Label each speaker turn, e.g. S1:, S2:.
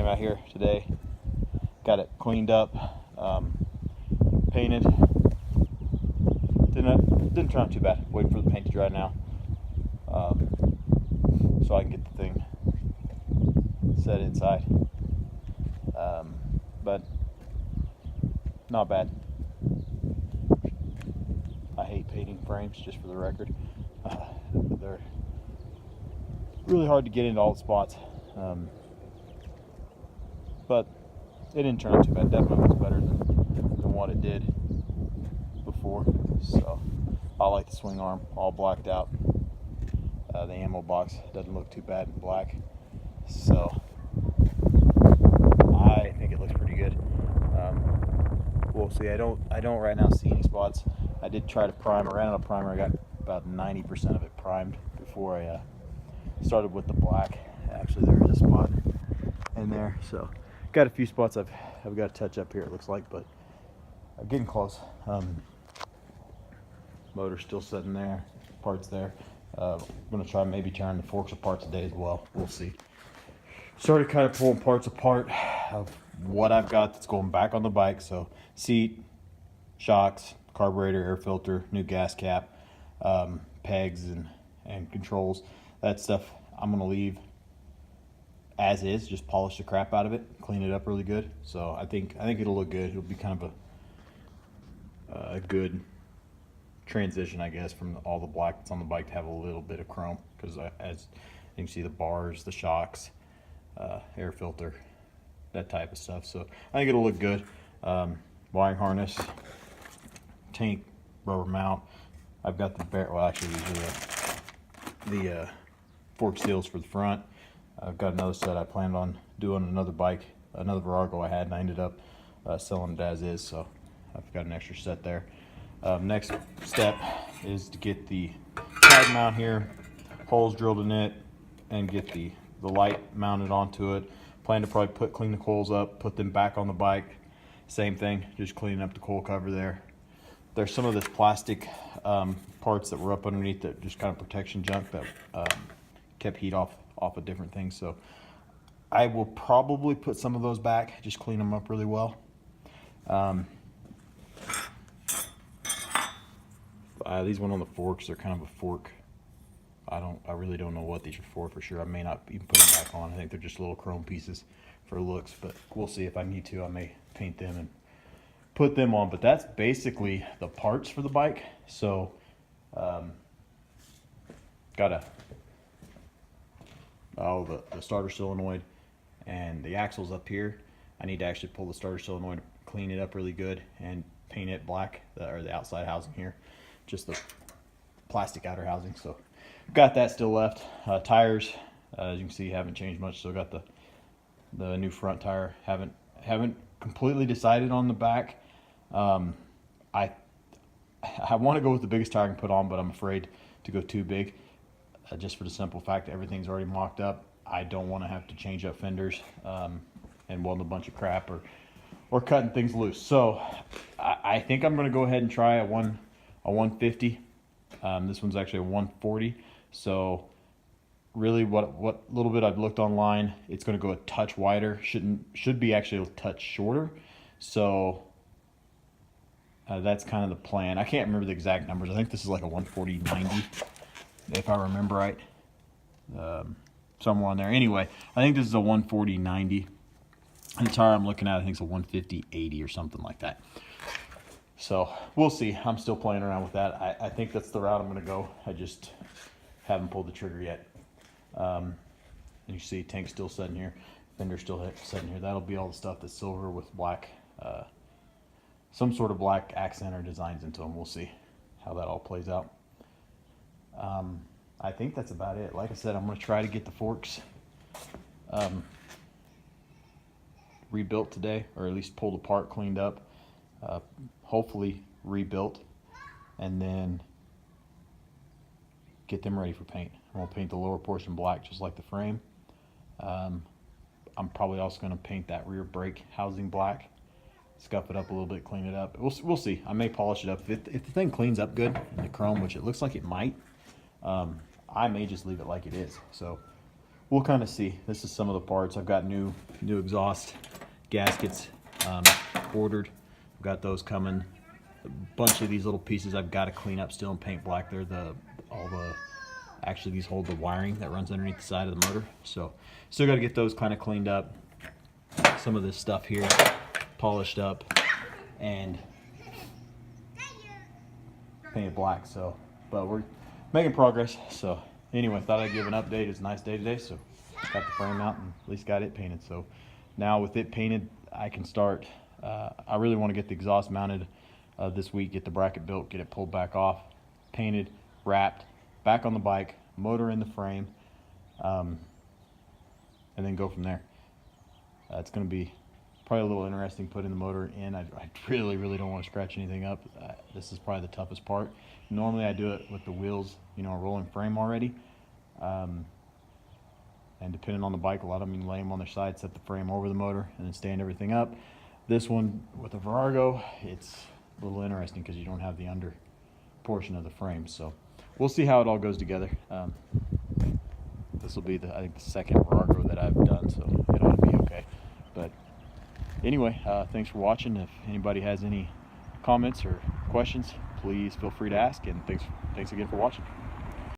S1: frame out here today. Got it cleaned up, painted. Didn't turn out too bad. Waiting for the paint to dry now, so I can get the thing set inside. But not bad. I hate painting frames, just for the record. They're really hard to get into all the spots. But it didn't turn out too bad. Definitely looks better than what it did before. So I like the swing arm, all blacked out. The ammo box doesn't look too bad in black. So I think it looks pretty good. We'll see. I don't right now see any spots. I did try to prime. I ran out of primer. I got about 90% of it primed before I started with the black. Actually, there is a spot in there. So got a few spots I've got to touch up here, it looks like, but I'm getting close. Motor's still sitting there, parts there. I'm going to try maybe tearing the forks apart today as well. We'll see. Started kind of pulling parts apart of what I've got that's going back on the bike. So seat, shocks, carburetor, air filter, new gas cap, pegs and controls. That stuff I'm going to leave as is, just polish the crap out of it, clean it up really good. So I think it'll look good. It'll be kind of a good transition, I guess, from all the black that's on the bike to have a little bit of chrome, because as you can see, the bars, the shocks, air filter, that type of stuff. So I think it'll look good. Wiring harness, tank, rubber mount. I've got the well, actually these are the fork seals for the front. I've got another set I planned on doing another bike, another Virago I had, and I ended up selling it as is, so I've got an extra set there. Next step is to get the tag mount here, holes drilled in it, and get the light mounted onto it. Plan to probably clean the coils up, put them back on the bike. Same thing, just cleaning up the coil cover there. There's some of this plastic parts that were up underneath that just kind of protection junk that kept heat off of different things. So I will probably put some of those back, just clean them up really well. These one on the forks, they're kind of a fork. I really don't know what these are for sure. I may not even put them back on. I think they're just little chrome pieces for looks, but we'll see. If I need to, I may paint them and put them on. But that's basically the parts for the bike. So got the starter solenoid and the axles up here. I need to actually pull the starter solenoid, clean it up really good, and paint it black, or the outside housing here, just the plastic outer housing. So got that still left. Tires, as you can see, haven't changed much. Still got the new front tire. Haven't completely decided on the back. I want to go with the biggest tire I can put on, but I'm afraid to go too big, just for the simple fact that everything's already mocked up. I don't want to have to change up fenders and weld a bunch of crap or cutting things loose. So I think I'm going to go ahead and try a 150. This one's actually a 140. So really, what little bit I've looked online, it's going to go a touch wider. Should be actually a touch shorter. So that's kind of the plan. I can't remember the exact numbers. I think this is like a 140/90, if I remember right. Somewhere on there. Anyway, I think this is a 140/90. And the tire I'm looking at, I think it's a 150/80 or something like that. So we'll see. I'm still playing around with that. I think that's the route I'm going to go. I just haven't pulled the trigger yet. And you see tank still sitting here, fender still sitting here. That'll be all the stuff that's silver with black, some sort of black accent or designs into them. We'll see how that all plays out. I think that's about it. Like I said, I'm going to try to get the forks rebuilt today, or at least pulled apart, cleaned up, hopefully rebuilt, and then get them ready for paint. I'm going to paint the lower portion black just like the frame. I'm probably also going to paint that rear brake housing black, scuff it up a little bit, clean it up. We'll see. I may polish it up. If the thing cleans up good in the chrome, which it looks like it might, I may just leave it like it is. So we'll kind of see. This is some of the parts. I've got new exhaust gaskets ordered. I've got those coming. A bunch of these little pieces I've got to clean up still and paint black. They're actually these hold the wiring that runs underneath the side of the motor. So still got to get those kind of cleaned up. Some of this stuff here polished up and painted black. So, but we're making progress. So anyway, thought I'd give an update. It's a nice day today, so got the frame out and at least got it painted. So now with it painted, I can start. I really want to get the exhaust mounted this week, get the bracket built, get it pulled back off, painted, wrapped, back on the bike, motor in the frame, and then go from there. It's going to be probably a little interesting putting the motor in. I really don't want to scratch anything up. This is probably the toughest part. Normally I do it with the wheels, you know, a rolling frame already. And depending on the bike, a lot of them lay them on their side, set the frame over the motor, and then stand everything up. This one with a Virago, it's a little interesting because you don't have the under portion of the frame. So we'll see how it all goes together. This will be I think the second Virago that I've done, so it ought to be okay. But anyway, thanks for watching. If anybody has any comments or questions, please feel free to ask, and thanks again for watching.